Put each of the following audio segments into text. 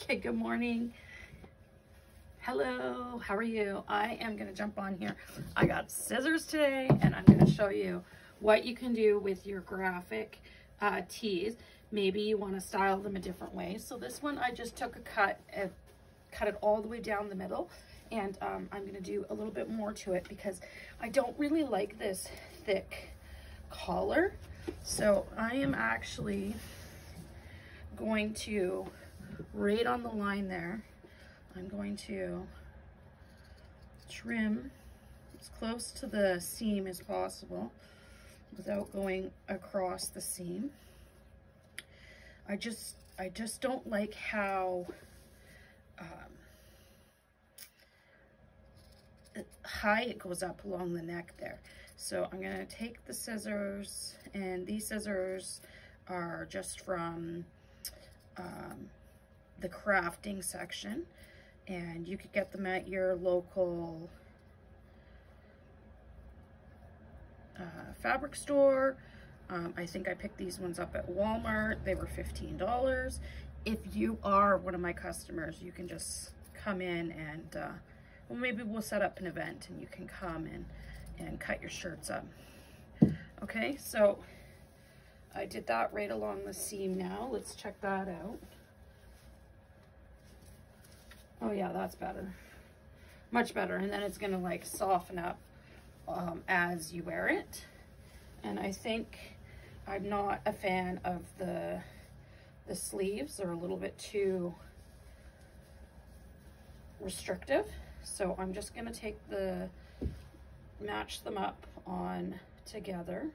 Okay, good morning. Hello, how are you? I am going to jump on here. I got scissors today, and I'm going to show you what you can do with your graphic tees. Maybe you want to style them a different way. So this one, I just took a cut and cut it all the way down the middle, and I'm going to do a little bit more to it because I don't really like this thick collar. So I am actually going to, right on the line there, I'm going to trim as close to the seam as possible without going across the seam. I just don't like how high it goes up along the neck there. So I'm going to take the scissors, and these scissors are just from the crafting section, and you could get them at your local fabric store. I think I picked these ones up at Walmart. They were $15. If you are one of my customers, you can just come in and well, maybe we'll set up an event and you can come and cut your shirts up. Okay, so I did that right along the seam now. Let's check that out. Oh yeah, that's better. Much better. And then it's gonna like soften up as you wear it. And I think I'm not a fan of the sleeves. They're a little bit too restrictive. So I'm just gonna take match them up on together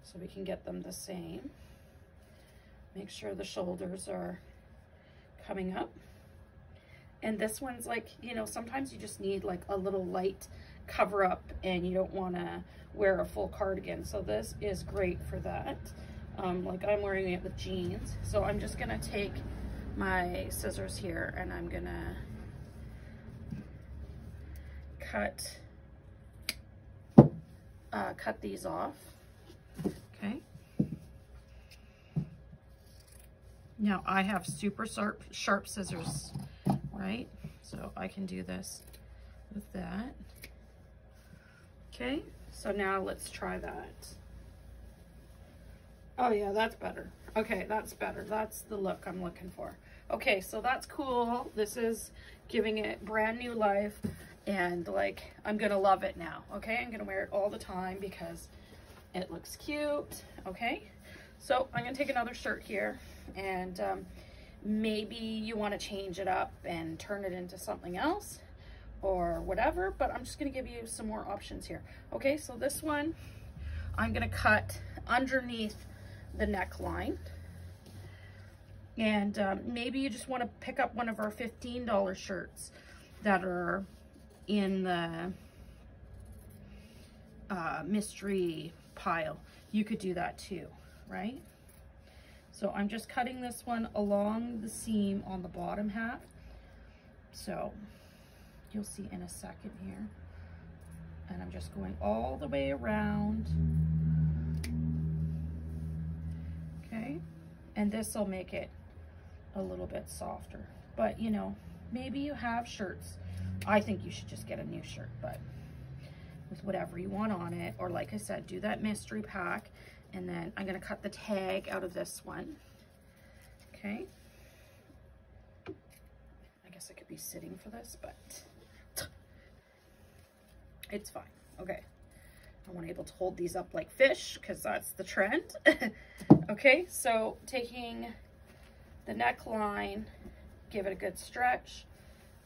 so we can get them the same. Make sure the shoulders are coming up. And this one's like, you know, sometimes you just need like a little light cover up and you don't want to wear a full cardigan. So this is great for that. Like I'm wearing it with jeans. So I'm just going to take my scissors here and I'm going to cut these off. Okay. Now I have super sharp scissors, right? So I can do this with that. Okay, so now let's try that. Oh yeah, that's better. Okay, that's better. That's the look I'm looking for. Okay, so that's cool. This is giving it brand new life, and like, I'm gonna love it now. Okay, I'm gonna wear it all the time because it looks cute. Okay, so I'm gonna take another shirt here, and maybe you want to change it up and turn it into something else or whatever, but I'm just going to give you some more options here. Okay, so this one I'm going to cut underneath the neckline, and maybe you just want to pick up one of our $15 shirts that are in the mystery pile. You could do that too, right? So I'm just cutting this one along the seam on the bottom half. So you'll see in a second here. And I'm just going all the way around. Okay. And this will make it a little bit softer. But you know, maybe you have shirts. I think you should just get a new shirt, but with whatever you want on it. Or like I said, do that mystery pack. And then I'm going to cut the tag out of this one. Okay. I guess I could be sitting for this, but it's fine. Okay. I want to be able to hold these up like fish because that's the trend. Okay, so taking the neckline, give it a good stretch.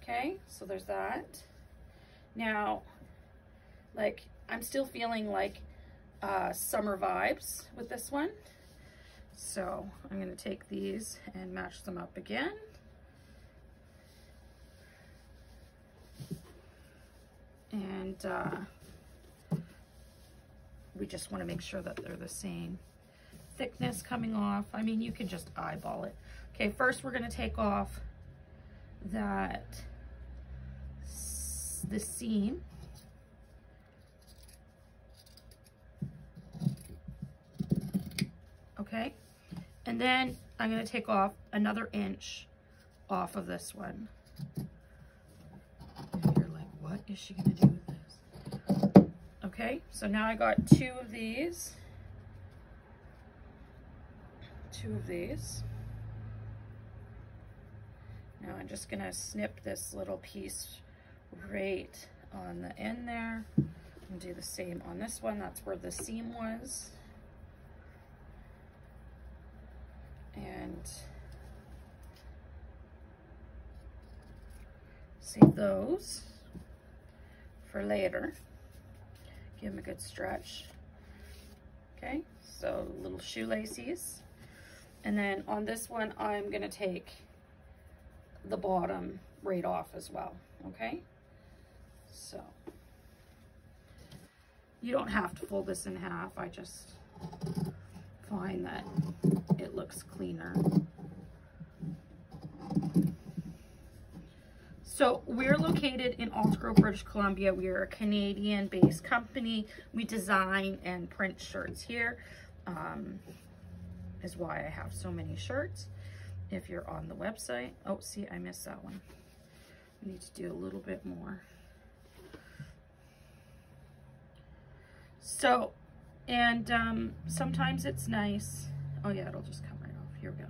Okay, so there's that. Now, like, I'm still feeling like summer vibes with this one. So I'm going to take these and match them up again. And we just want to make sure that they're the same thickness coming off. I mean, you can just eyeball it. Okay, first we're going to take off the seam. Okay, and then I'm going to take off another inch off of this one. You're like, what is she gonna do with this? Okay, so now I got two of these. Now I'm just gonna snip this little piece right on the end there and do the same on this one. That's where the seam was. And save those for later. Give them a good stretch. Okay, so little shoelaces. And then on this one, I'm gonna take the bottom right off as well, okay? So, you don't have to fold this in half. I just find that it looks cleaner. So we're located in Altagrove, British Columbia. We are a Canadian-based company. We design and print shirts here. Is why I have so many shirts. If you're on the website, oh, see, I missed that one. I need to do a little bit more. So, and sometimes it's nice. Oh yeah, it'll just come right off. Here we go.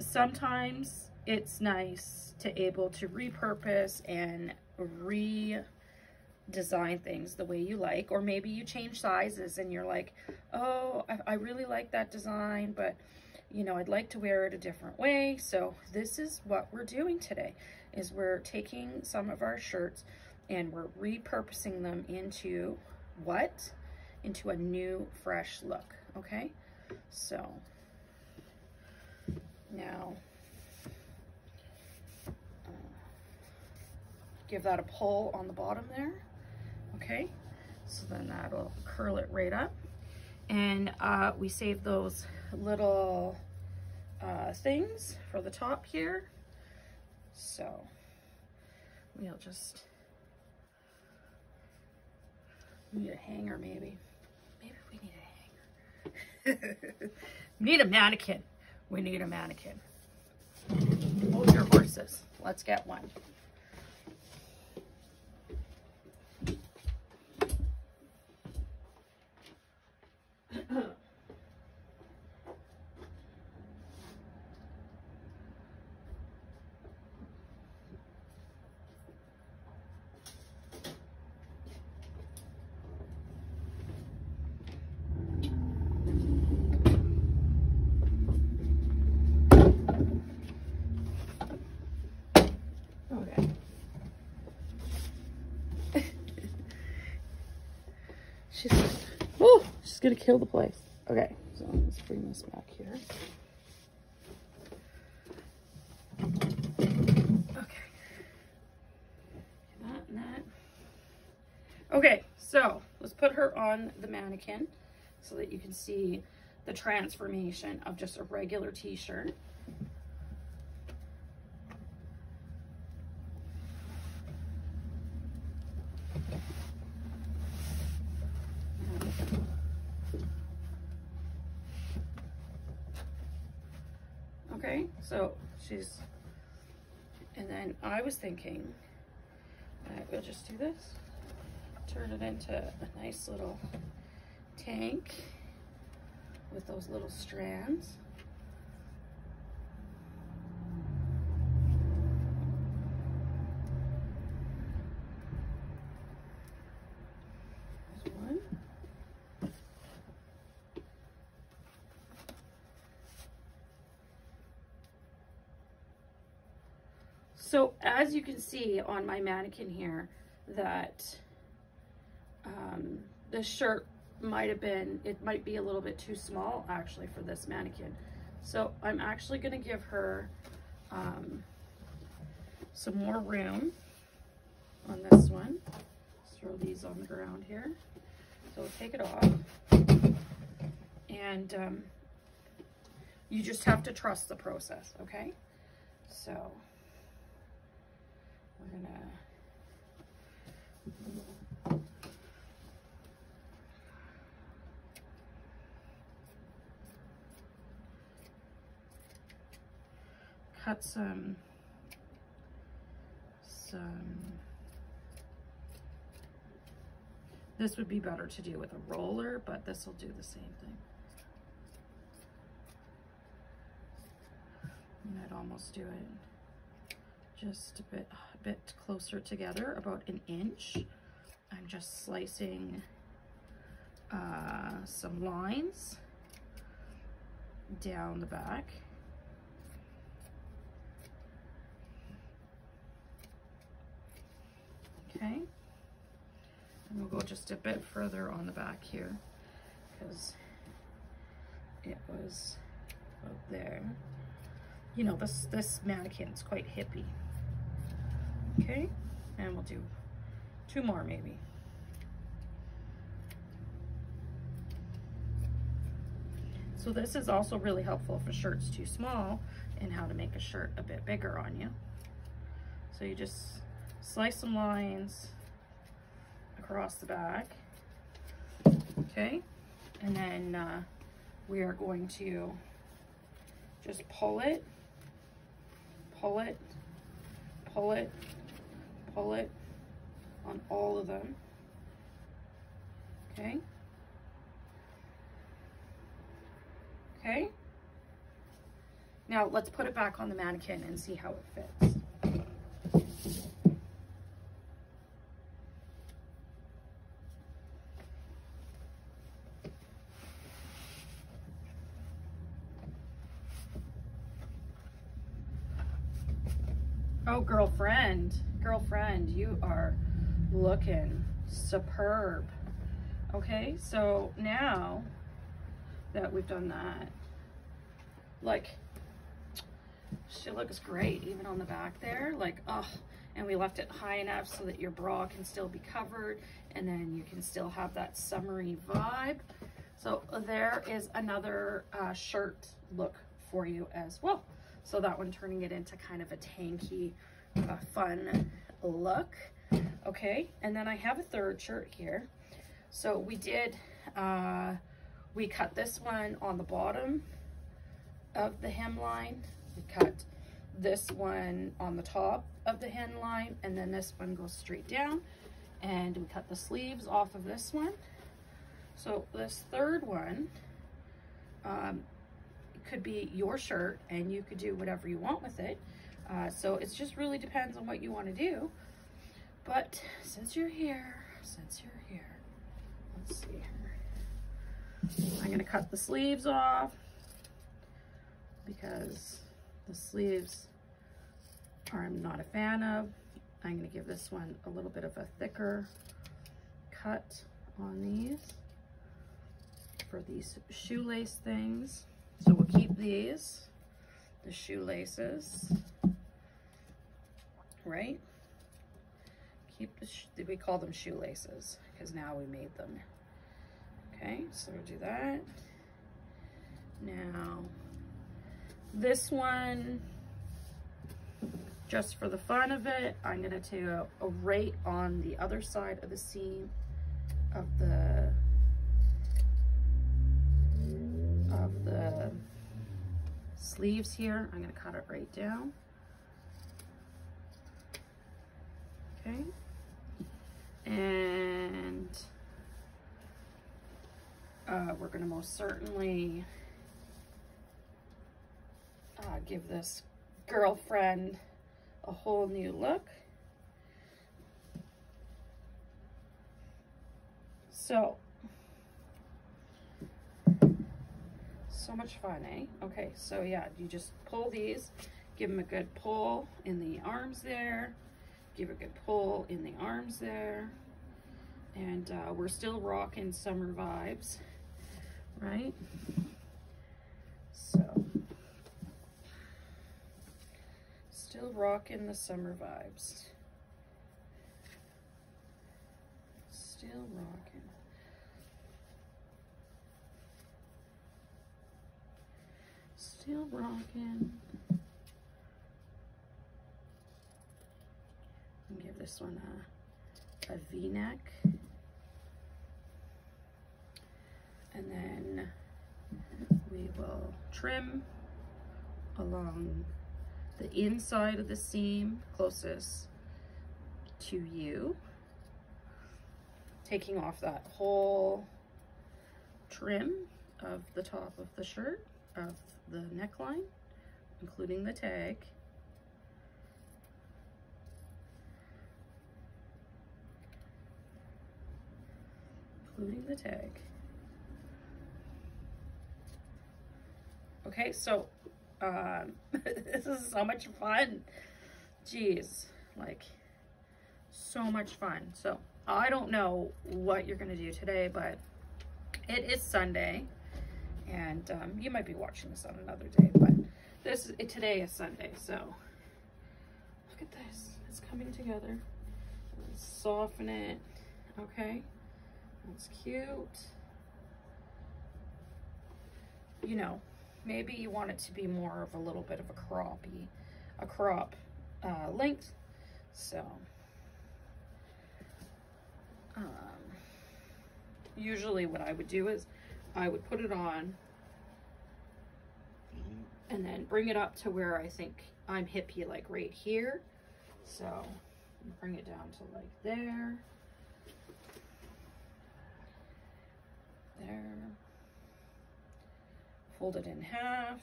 Sometimes it's nice to able to repurpose and redesign things the way you like, or maybe you change sizes and you're like, oh, I really like that design, but you know, I'd like to wear it a different way. So this is what we're doing today, is we're taking some of our shirts and we're repurposing them into what? Into a new, fresh look, okay? So now give that a pull on the bottom there, okay? So then that'll curl it right up. And we save those little things for the top here. So we'll just need a hanger, maybe. Maybe we need a hanger. We need a mannequin. We need a mannequin. Hold your horses. Let's get one. She's gonna kill the place. Okay, so let's bring this back here. Okay. That and that. Okay, so let's put her on the mannequin so that you can see the transformation of just a regular t-shirt. Okay, so she's, and then I was thinking that we'll just do this, turn it into a nice little tank with those little strands. There's one. So as you can see on my mannequin here, that this shirt might have been, it might be a little bit too small actually for this mannequin. So I'm actually going to give her some more room on this one. Just throw these on the ground here. So we'll take it off. And you just have to trust the process, okay? So we're gonna cut some this would be better to do with a roller, but this will do the same thing. And I'd almost do it just a bit closer together, about an inch. I'm just slicing some lines down the back. Okay, and we'll go just a bit further on the back here because it was about there. You know, this mannequin's quite hippie. Okay, and we'll do 2 more maybe. So this is also really helpful if a shirt's too small and how to make a shirt a bit bigger on you. So you just slice some lines across the back. Okay, and then we are going to just pull it, pull it, pull it, pull it on all of them. Okay. Okay. Now let's put it back on the mannequin and see how it fits. Oh, girlfriend, you are looking superb. Okay, so now that we've done that, like, she looks great even on the back there, like, oh, and we left it high enough so that your bra can still be covered and then you can still have that summery vibe. So there is another shirt look for you as well. So that one, turning it into kind of a tanky, fun look. Okay, and then I have a third shirt here. So we did, we cut this one on the bottom of the hemline. We cut this one on the top of the hemline, and then this one goes straight down. And we cut the sleeves off of this one. So this third one, could be your shirt and you could do whatever you want with it. So it just really depends on what you want to do. But since you're here, let's see here. I'm going to cut the sleeves off because the sleeves I'm not a fan of. I'm going to give this one a little bit of a thicker cut on these for these shoelace things. So we'll keep these, the shoelaces, right? Keep we call them shoelaces because now we made them. Okay, so we'll do that. Now, this one, just for the fun of it, I'm gonna take a right on the other side of the seam of the sleeves here. I'm going to cut it right down. Okay. And we're going to most certainly give this girlfriend a whole new look. So much fun, eh? Okay, so yeah, you just pull these, give them a good pull in the arms there, give a good pull in the arms there, and we're still rocking summer vibes, right? So, still rocking the summer vibes. Still rocking. Still rocking. And give this one a V-neck. And then we will trim along the inside of the seam closest to you. Taking off that whole trim of the top of the shirt, of the neckline, including the tag. Including the tag. Okay, so this is so much fun. Jeez, like so much fun. So I don't know what you're gonna do today, but it is Sunday, and you might be watching this on another day, but today is Sunday. So look at this, it's coming together. Let's soften it. Okay, that's cute. You know, maybe you want it to be more of a little bit of a crop length. So usually what I would do is I would put it on and then bring it up to where I think I'm hippie, like right here. So bring it down to like there. There. Fold it in half.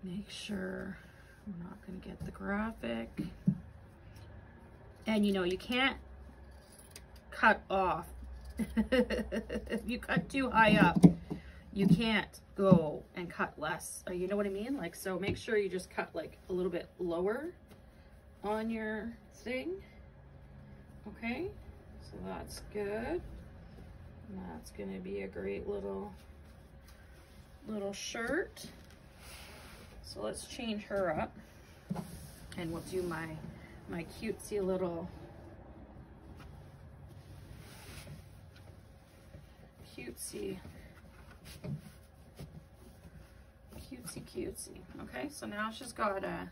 Make sure we're not going to get the graphic. And you know, you can't cut off. If you cut too high up, you can't go and cut less. You know what I mean? Like, so make sure you just cut like a little bit lower on your thing. Okay, so that's good. And that's gonna be a great little shirt. So let's change her up, and we'll do my cutesy little cutesy. Okay, so now she's got a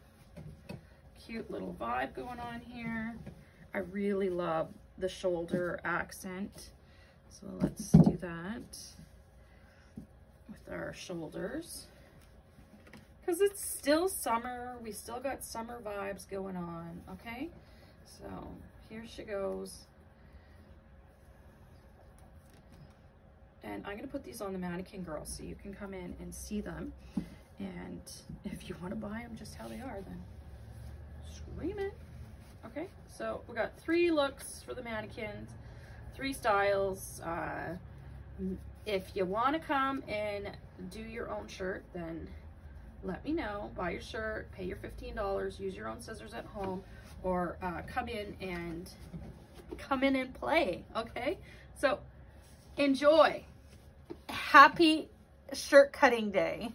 cute little vibe going on here. I really love the shoulder accent, so let's do that with our shoulders, because it's still summer. We still got summer vibes going on. Okay, so here she goes. And I'm gonna put these on the Mannequin Girl so you can come in and see them. And if you want to buy them just how they are, then scream it. Okay, so we got 3 looks for the mannequins, 3 styles. If you want to come and do your own shirt, then let me know. Buy your shirt, pay your $15, use your own scissors at home, or come in and play. Okay, so enjoy. Happy shirt cutting day.